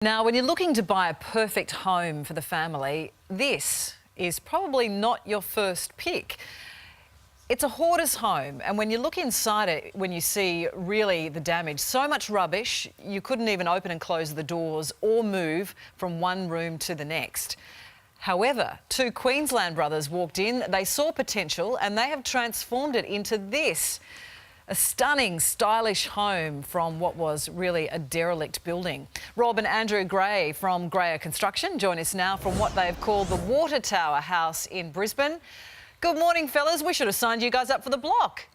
Now, when you're looking to buy a perfect home for the family, this is probably not your first pick. It's a hoarder's home, and when you look inside it, when you see really the damage, so much rubbish, you couldn't even open and close the doors or move from one room to the next. However, two Queensland brothers walked in, they saw potential and they have transformed it into this. A stunning, stylish home from what was really a derelict building. Rob and Andrew Gray from Grayer Construction join us now from what they've called the Water Tower House in Brisbane. Good morning, fellas. We should have signed you guys up for the block.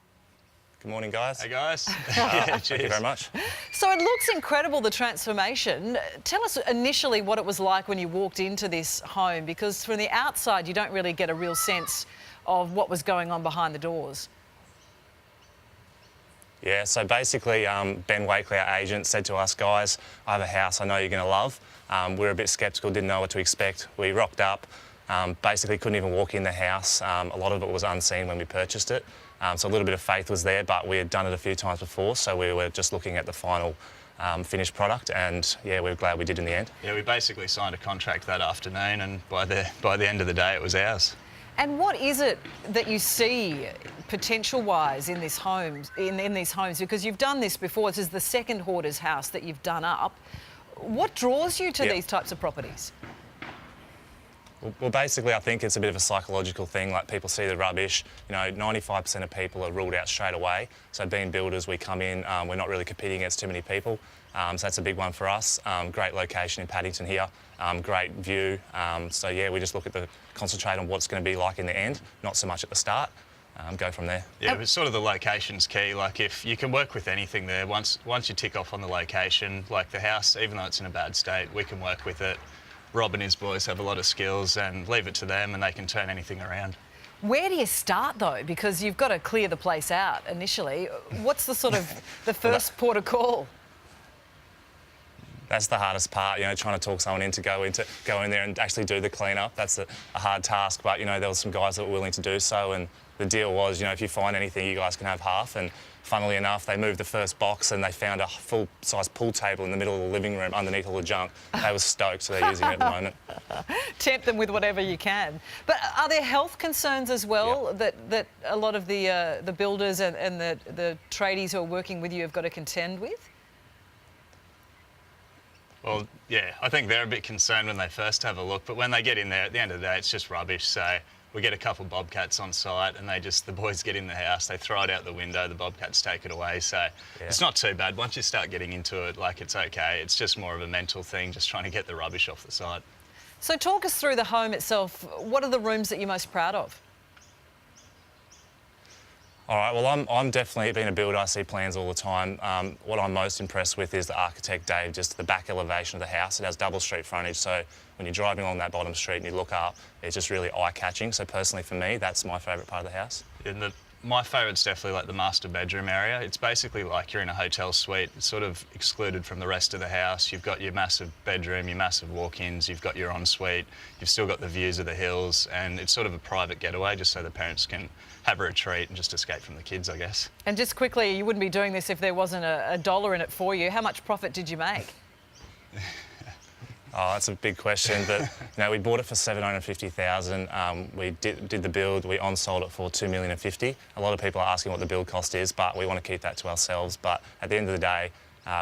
Good morning, guys. Hey, guys. Thank you very much. So it looks incredible, the transformation. Tell us initially what it was like when you walked into this home, because from the outside you don't really get a real sense of what was going on behind the doors. Yeah, so basically Ben Wakely, our agent, said to us, guys, I have a house I know you're going to love. We were a bit sceptical, didn't know what to expect. We rocked up, basically couldn't even walk in the house. A lot of it was unseen when we purchased it. So a little bit of faith was there, but we had done it a few times before, so we were just looking at the final finished product, and yeah, we were glad we did in the end. Yeah, we basically signed a contract that afternoon, and by the end of the day it was ours. And what is it that you see potential-wise in this home, in these homes? Because you've done this before. This is the second hoarder's house that you've done up. What draws you to these types of properties? Well, basically, I think it's a bit of a psychological thing. Like, people see the rubbish. You know, 95% of people are ruled out straight away. So being builders, we come in, we're not really competing against too many people. So that's a big one for us. Great location in Paddington here, great view. So yeah, we just concentrate on what it's going to be like in the end, not so much at the start. Go from there. Yeah, but sort of the location's key. Like, if you can work with anything there, once you tick off on the location, like the house, even though it's in a bad state, we can work with it. Rob and his boys have a lot of skills, and leave it to them and they can turn anything around. Where do you start though? Because you've got to clear the place out initially. What's the sort of the first port of call? That's the hardest part, you know, trying to talk someone in to go in there and actually do the clean-up. That's a hard task, but, you know, there were some guys that were willing to do so, and the deal was, you know, if you find anything, you guys can have half. And funnily enough, they moved the first box and they found a full-size pool table in the middle of the living room underneath all the junk. They were stoked, so they're using it at the moment. Tempt them with whatever you can. But are there health concerns as well that a lot of the builders and the tradies who are working with you have got to contend with? Well, yeah, I think they're a bit concerned when they first have a look, but when they get in there, at the end of the day, it's just rubbish. So we get a couple bobcats on site, and the boys get in the house, they throw it out the window, the bobcats take it away. So it's not too bad. Once you start getting into it, like, it's okay. It's just more of a mental thing, just trying to get the rubbish off the site. So talk us through the home itself. What are the rooms that you're most proud of? All right, well, I'm definitely, being a builder, I see plans all the time. What I'm most impressed with is the architect, Dave, just the back elevation of the house. It has double street frontage, so when you're driving along that bottom street and you look up, it's just really eye-catching. So personally, for me, that's my favourite part of the house. My favourite's definitely like the master bedroom area. It's basically like you're in a hotel suite. It's sort of excluded from the rest of the house. You've got your massive bedroom, your massive walk-ins, you've got your ensuite, you've still got the views of the hills, and it's sort of a private getaway just so the parents can have a retreat and just escape from the kids, I guess. And just quickly, you wouldn't be doing this if there wasn't a dollar in it for you. How much profit did you make? Oh, that's a big question, but you know, we bought it for $750,000. We did the build. We on-sold it for $2,050,000. A lot of people are asking what the build cost is, but we want to keep that to ourselves. But at the end of the day,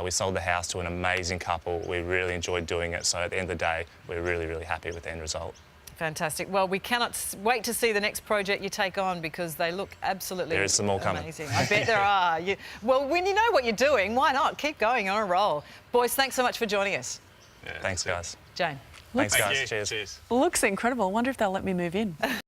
we sold the house to an amazing couple. We really enjoyed doing it. So at the end of the day, we're really, really happy with the end result. Fantastic. Well, we cannot wait to see the next project you take on, because they look absolutely amazing. There is some more coming. I bet there are. Well, when you know what you're doing, why not? Keep going on a roll. Boys, thanks so much for joining us. Yeah, thanks, guys. Jane. Thanks, guys. Cheers. Looks incredible. I wonder if they'll let me move in.